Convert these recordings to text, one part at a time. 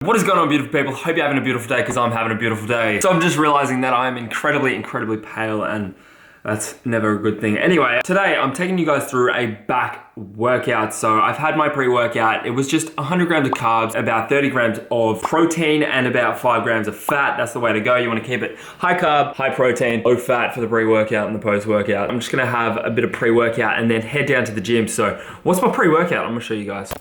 What is going on, beautiful people? Hope you're having a beautiful day, because I'm having a beautiful day. So I'm just realizing that I'm incredibly pale, and that's never a good thing. Anyway, today I'm taking you guys through a back workout. So I've had my pre-workout. It was just 100 grams of carbs, about 30 grams of protein, and about 5 grams of fat. That's the way to go. You want to keep it high carb, high protein, low fat for the pre-workout and the post-workout. I'm just gonna have a bit of pre-workout and then head down to the gym. So what's my pre-workout? I'm gonna show you guys.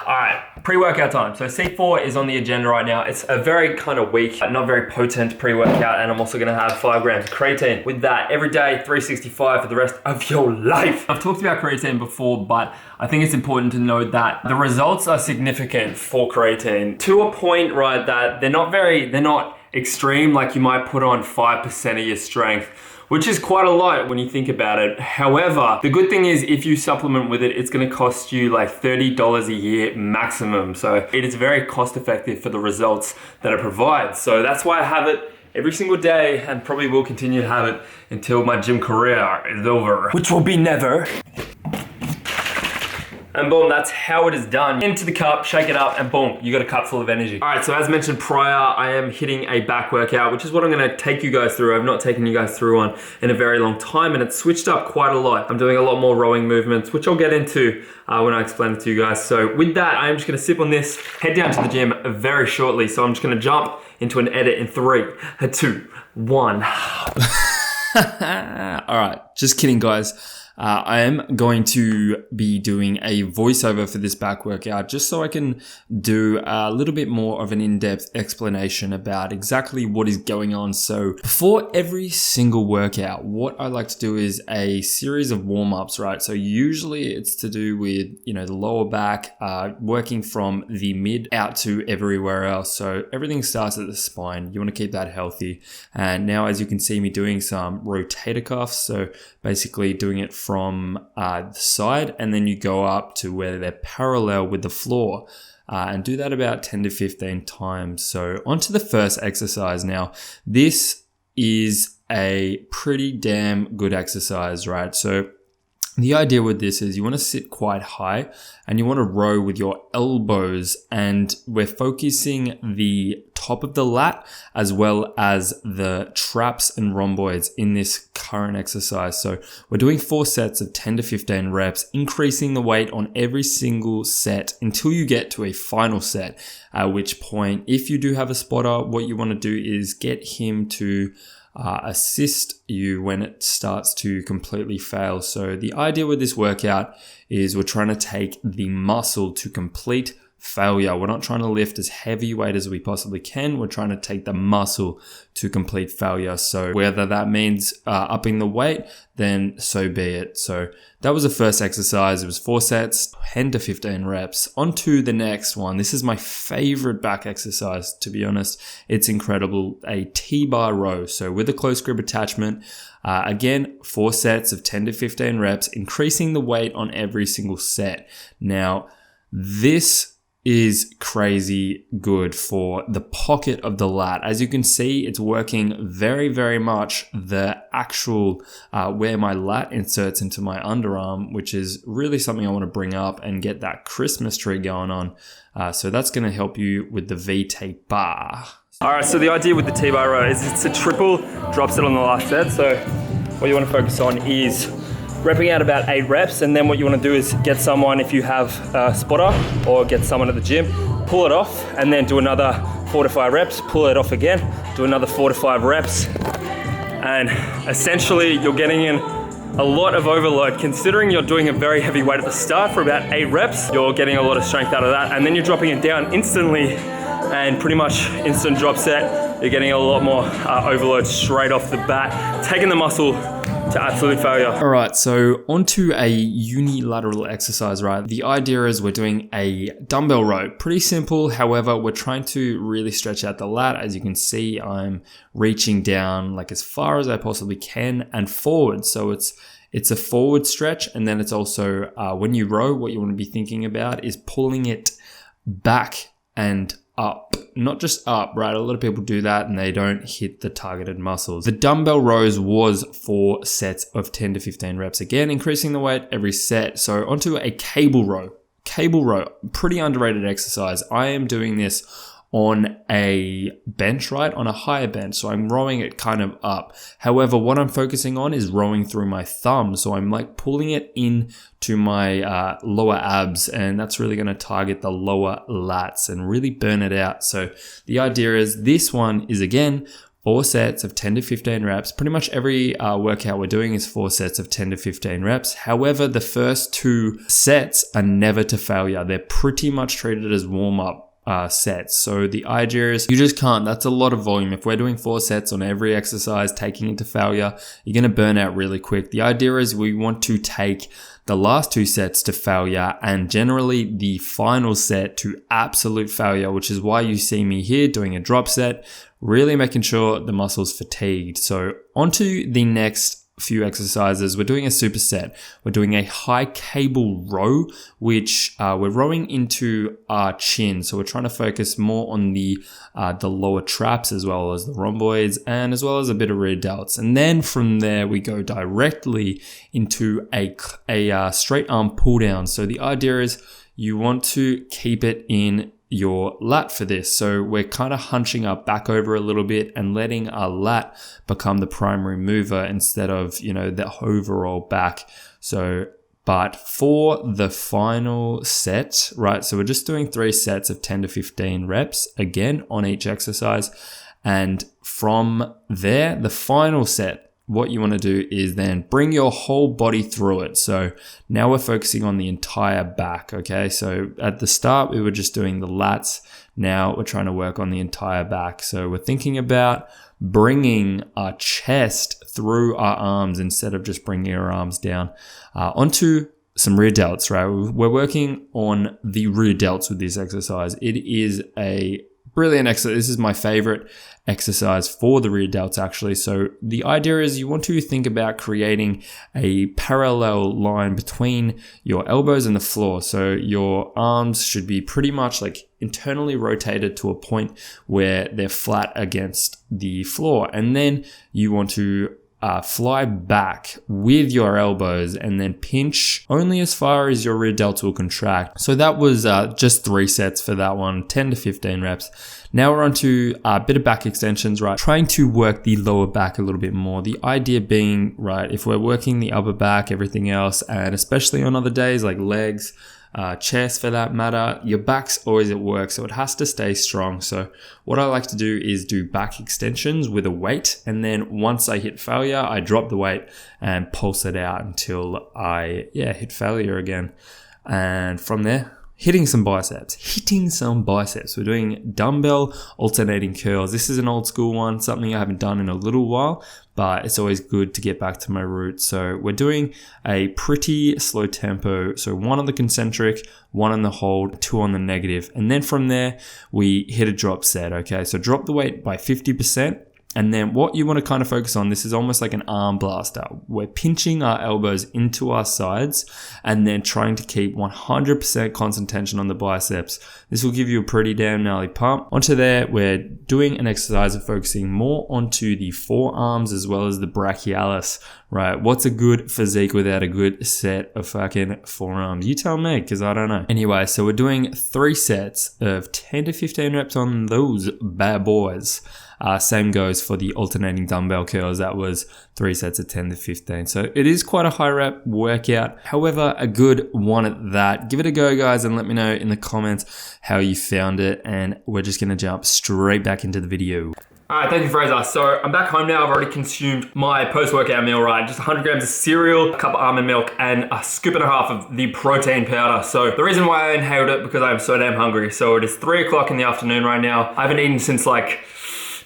All right, pre-workout time. So C4 is on the agenda right now. It's a very kind of weak, not very potent pre-workout, and I'm also gonna have 5 grams of creatine. With that, every day, 365 for the rest of your life. I've talked about creatine before, but I think it's important to note that the results are significant for creatine to a point, right, that they're not extreme, like you might put on 5% of your strength, which is quite a lot when you think about it. However, the good thing is if you supplement with it, it's gonna cost you like $30 a year maximum. So it is very cost effective for the results that it provides. So that's why I have it every single day, and probably will continue to have it until my gym career is over, which will be never. And boom, that's how it is done. Into the cup, shake it up, and boom, you got a cup full of energy. All right, so as mentioned prior, I am hitting a back workout, which is what I'm gonna take you guys through. I've not taken you guys through one in a very long time, and it's switched up quite a lot. I'm doing a lot more rowing movements, which I'll get into when I explain it to you guys. So with that, I'm just gonna sip on this, head down to the gym very shortly. So I'm just gonna jump into an edit in 3, 2, 1. All right, just kidding, guys. I am going to be doing a voiceover for this back workout just so I can do a little bit more of an in-depth explanation about exactly what is going on. So before every single workout, what I like to do is a series of warm-ups, right? So usually it's to do with, the lower back, working from the mid out to everywhere else. So everything starts at the spine. You want to keep that healthy. And now, as you can see me doing some rotator cuffs, so basically doing it from the side, and then you go up to where they're parallel with the floor, and do that about 10 to 15 times. So onto the first exercise. Now, this is a pretty damn good exercise, right? So the idea with this is you want to sit quite high and you want to row with your elbows, and we're focusing the top of the lat as well as the traps and rhomboids in this current exercise. So we're doing 4 sets of 10 to 15 reps, increasing the weight on every single set until you get to a final set, at which point, if you do have a spotter, what you want to do is get him to assist you when it starts to completely fail. So the idea with this workout is we're trying to take the muscle to complete failure. We're not trying to lift as heavy weight as we possibly can. We're trying to take the muscle to complete failure. So whether that means upping the weight, then so be it. So that was the first exercise. It was 4 sets, 10 to 15 reps. On to the next one. This is my favorite back exercise, to be honest. It's incredible. A T-bar row. So with a close grip attachment, again, 4 sets of 10 to 15 reps, increasing the weight on every single set. Now, this is crazy good for the pocket of the lat. As you can see, it's working very much the actual where my lat inserts into my underarm, which is really something I want to bring up and get that Christmas tree going on. So that's going to help you with the VT bar. All right, so the idea with the T-bar row is it's a triple drop set on the last set. So what you want to focus on is repping out about 8 reps, and then what you want to do is get someone, if you have a spotter, or get someone at the gym, pull it off, and then do another 4 to 5 reps, pull it off again, do another 4 to 5 reps, and essentially you're getting in a lot of overload. Considering you're doing a very heavy weight at the start for about 8 reps, you're getting a lot of strength out of that, and then you're dropping it down instantly, and pretty much instant drop set. You're getting a lot more overload straight off the bat, taking the muscle to absolute failure. All right, so onto a unilateral exercise, right? The idea is we're doing a dumbbell row. Pretty simple. However, we're trying to really stretch out the lat. As you can see, I'm reaching down like as far as I possibly can and forward. So it's a forward stretch, and then it's also when you row, what you want to be thinking about is pulling it back and up, not just up, right? A lot of people do that and they don't hit the targeted muscles. The dumbbell rows was 4 sets of 10 to 15 reps. Again, increasing the weight every set. So onto a cable row. Cable row, pretty underrated exercise. I am doing this on a bench, right? On a higher bench. So I'm rowing it kind of up. However, what I'm focusing on is rowing through my thumb. So I'm like pulling it in to my lower abs, and that's really going to target the lower lats and really burn it out. So the idea is this one is, again, 4 sets of 10 to 15 reps. Pretty much every workout we're doing is 4 sets of 10 to 15 reps. However, the first 2 sets are never to failure. They're pretty much treated as warm-up sets. So the idea is you just can't, that's a lot of volume. If we're doing 4 sets on every exercise, taking it to failure, you're going to burn out really quick. The idea is we want to take the last 2 sets to failure and generally the final set to absolute failure, which is why you see me here doing a drop set, really making sure the muscle's fatigued. So onto the next few exercises. We're doing a superset. We're doing a high cable row, which we're rowing into our chin. So we're trying to focus more on the lower traps as well as the rhomboids and as well as a bit of rear delts. And then from there, we go directly into a straight arm pull down. So the idea is you want to keep it in your lat for this. So we're kind of hunching our back over a little bit and letting our lat become the primary mover instead of, the overall back. So, but for the final set, right? So we're just doing 3 sets of 10 to 15 reps again on each exercise. And from there, the final set, what you want to do is then bring your whole body through it. So now we're focusing on the entire back, okay? So at the start, we were just doing the lats. Now we're trying to work on the entire back. So we're thinking about bringing our chest through our arms instead of just bringing our arms down. Onto some rear delts, right? We're working on the rear delts with this exercise. It is a brilliant exercise. This is my favorite exercise for the rear delts, actually. So the idea is you want to think about creating a parallel line between your elbows and the floor. So your arms should be pretty much like internally rotated to a point where they're flat against the floor. And then you want to fly back with your elbows and then pinch only as far as your rear delts will contract. So that was just 3 sets for that one, 10 to 15 reps. Now we're on to a bit of back extensions, right? Trying to work the lower back a little bit more. The idea being, right, if we're working the upper back, everything else, and especially on other days like legs, chest for that matter, your back's always at work, so it has to stay strong. So what I like to do is do back extensions with a weight, and then once I hit failure, I drop the weight and pulse it out until I hit failure again. And from there, hitting some biceps. We're doing dumbbell alternating curls. This is an old school one, something I haven't done in a little while, but it's always good to get back to my roots. So we're doing a pretty slow tempo. So 1 on the concentric, 1 on the hold, 2 on the negative. And then from there, we hit a drop set, okay? So drop the weight by 50%. And then what you want to kind of focus on, this is almost like an arm blaster. We're pinching our elbows into our sides and then trying to keep 100% constant tension on the biceps. This will give you a pretty damn gnarly pump. Onto there, we're doing an exercise of focusing more onto the forearms as well as the brachialis, right? What's a good physique without a good set of fucking forearms? You tell me, because I don't know. Anyway, so we're doing 3 sets of 10 to 15 reps on those bad boys. Same goes for the alternating dumbbell curls. That was 3 sets of 10 to 15. So it is quite a high rep workout. However, a good one at that. Give it a go, guys, and let me know in the comments how you found it. And we're just going to jump straight back into the video. All right, thank you, Fraser. So I'm back home now. I've already consumed my post-workout meal, right? Just 100 grams of cereal, a cup of almond milk, and a scoop and a half of the protein powder. So the reason why I inhaled it, because I'm so damn hungry. So it is 3 o'clock in the afternoon right now. I haven't eaten since like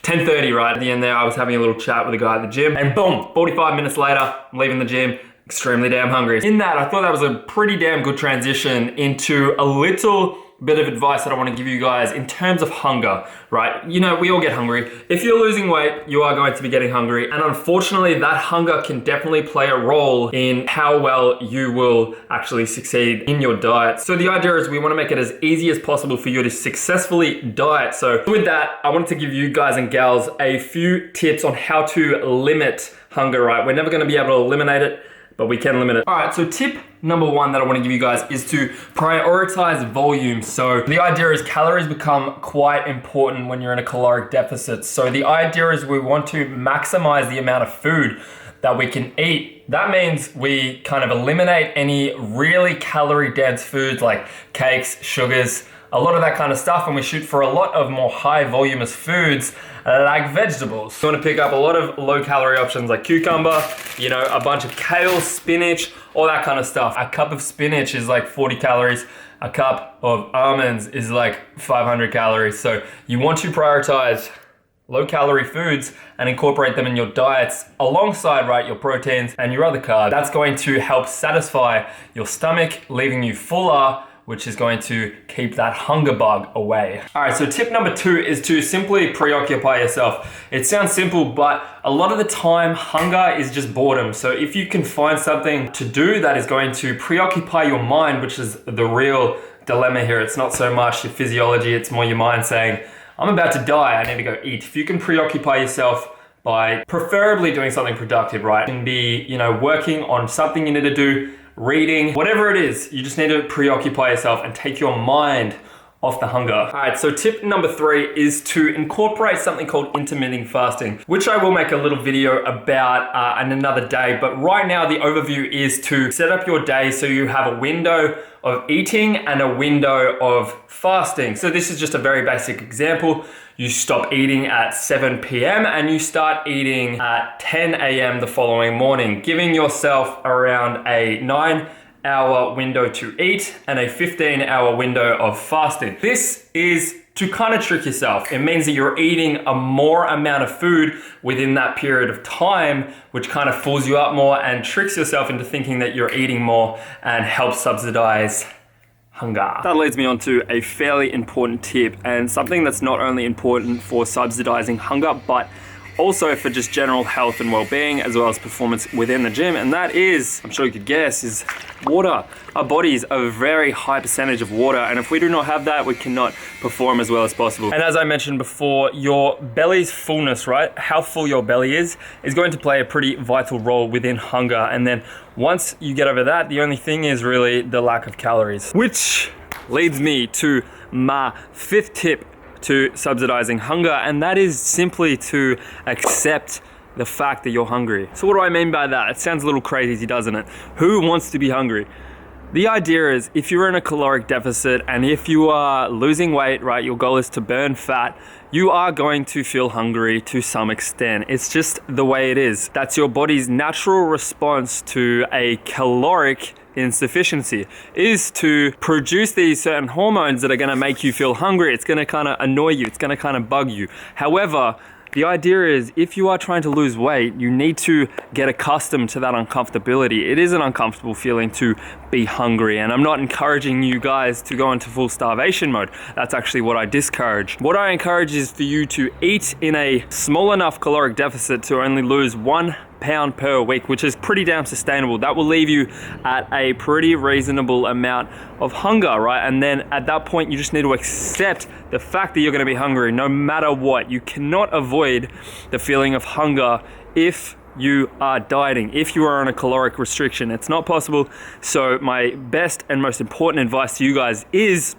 10:30, right? At the end there, I was having a little chat with a guy at the gym, and boom, 45 minutes later, I'm leaving the gym, extremely damn hungry. In that, I thought that was a pretty damn good transition into a little bit of advice that I want to give you guys in terms of hunger, right? You know, we all get hungry. If you're losing weight, you are going to be getting hungry. And unfortunately, that hunger can definitely play a role in how well you will actually succeed in your diet. So the idea is we want to make it as easy as possible for you to successfully diet. So with that, I wanted to give you guys and gals a few tips on how to limit hunger, right? We're never going to be able to eliminate it, but we can limit it. All right, so tip number one that I want to give you guys is to prioritize volume. So the idea is calories become quite important when you're in a caloric deficit. So the idea is we want to maximize the amount of food that we can eat. That means we kind of eliminate any really calorie dense foods like cakes, sugars, a lot of that kind of stuff, and we shoot for a lot of more high voluminous foods like vegetables. You want to pick up a lot of low calorie options like cucumber, you know, a bunch of kale, spinach, all that kind of stuff. A cup of spinach is like 40 calories. A cup of almonds is like 500 calories. So you want to prioritize low calorie foods and incorporate them in your diets alongside, right, your proteins and your other carbs. That's going to help satisfy your stomach, leaving you fuller, which is going to keep that hunger bug away. All right, so tip number two is to simply preoccupy yourself. It sounds simple, but a lot of the time hunger is just boredom. So if you can find something to do that is going to preoccupy your mind, which is the real dilemma here. It's not so much your physiology, it's more your mind saying, I'm about to die, I need to go eat. If you can preoccupy yourself by preferably doing something productive, right? It can be, you know, working on something you need to do, reading, whatever it is, you just need to preoccupy yourself and take your mind off the hunger. All right, so tip number three is to incorporate something called intermittent fasting, which I will make a little video about in another day. But right now the overview is to set up your day so you have a window of eating and a window of fasting. So this is just a very basic example. You stop eating at 7 p.m. and you start eating at 10 a.m. the following morning, giving yourself around a 9-hour window to eat and a 15-hour window of fasting. This is to kind of trick yourself. It means that you're eating a more amount of food within that period of time, which kind of fools you up more and tricks yourself into thinking that you're eating more and helps subsidize hunger. That leads me on to a fairly important tip, and something that's not only important for subsidizing hunger, but also for just general health and well-being, as well as performance within the gym. And that is, I'm sure you could guess, is water. Our bodies are a very high percentage of water, and if we do not have that, we cannot perform as well as possible. And as I mentioned before, your belly's fullness, right? How full your belly is going to play a pretty vital role within hunger. And then once you get over that, the only thing is really the lack of calories. Which leads me to my fifth tip to subsidizing hunger, and that is simply to accept the fact that you're hungry. So what do I mean by that? It sounds a little crazy, doesn't it? Who wants to be hungry? The idea is if you're in a caloric deficit and if you are losing weight, right, your goal is to burn fat, you are going to feel hungry to some extent. It's just the way it is. That's your body's natural response to a caloric insufficiency, is to produce these certain hormones that are going to make you feel hungry. It's going to kind of annoy you. It's going to kind of bug you. However, the idea is if you are trying to lose weight, you need to get accustomed to that uncomfortability. It is an uncomfortable feeling to be hungry, and I'm not encouraging you guys to go into full starvation mode. That's actually what I discourage. What I encourage is for you to eat in a small enough caloric deficit to only lose 1 pound per week, which is pretty damn sustainable. That will leave you at a pretty reasonable amount of hunger, right? And then at that point, you just need to accept the fact that you're going to be hungry no matter what. You cannot avoid the feeling of hunger if you are dieting, if you are on a caloric restriction. It's not possible. So my best and most important advice to you guys is,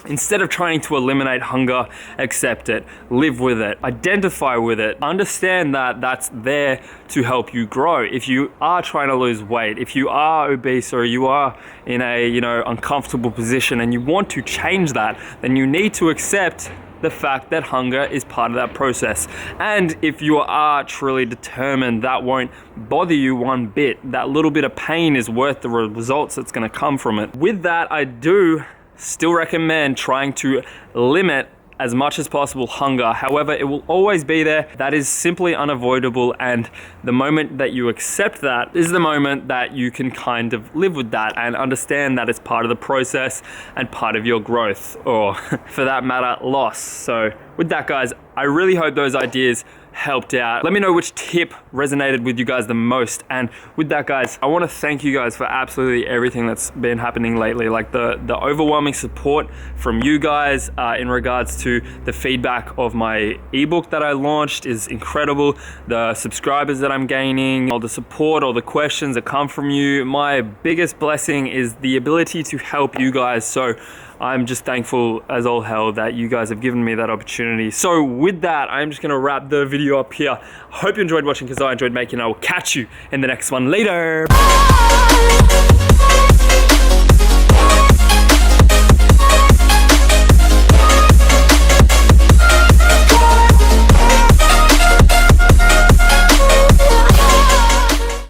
instead of trying to eliminate hunger, accept it, live with it, identify with it, understand that that's there to help you grow. If you are trying to lose weight, if you are obese or you are in a, uncomfortable position and you want to change that, then you need to accept the fact that hunger is part of that process. And if you are truly determined, that won't bother you one bit. That little bit of pain is worth the results that's going to come from it. With that, I do still recommend trying to limit as much as possible hunger. However, it will always be there. That is simply unavoidable, and the moment that you accept that is the moment that you can kind of live with that and understand that it's part of the process and part of your growth, or for that matter, loss. So with that, guys, I really hope those ideas helped out. Let me know which tip resonated with you guys the most. And with that, guys, I want to thank you guys for absolutely everything that's been happening lately. Like the overwhelming support from you guys in regards to the feedback of my ebook that I launched is incredible. The subscribers that I'm gaining, all the support, all the questions that come from you. My biggest blessing is the ability to help you guys. So I'm just thankful as all hell that you guys have given me that opportunity. So with that, I'm just gonna wrap the video up here. Hope you enjoyed watching because I enjoyed making it. I will catch you in the next one. Later.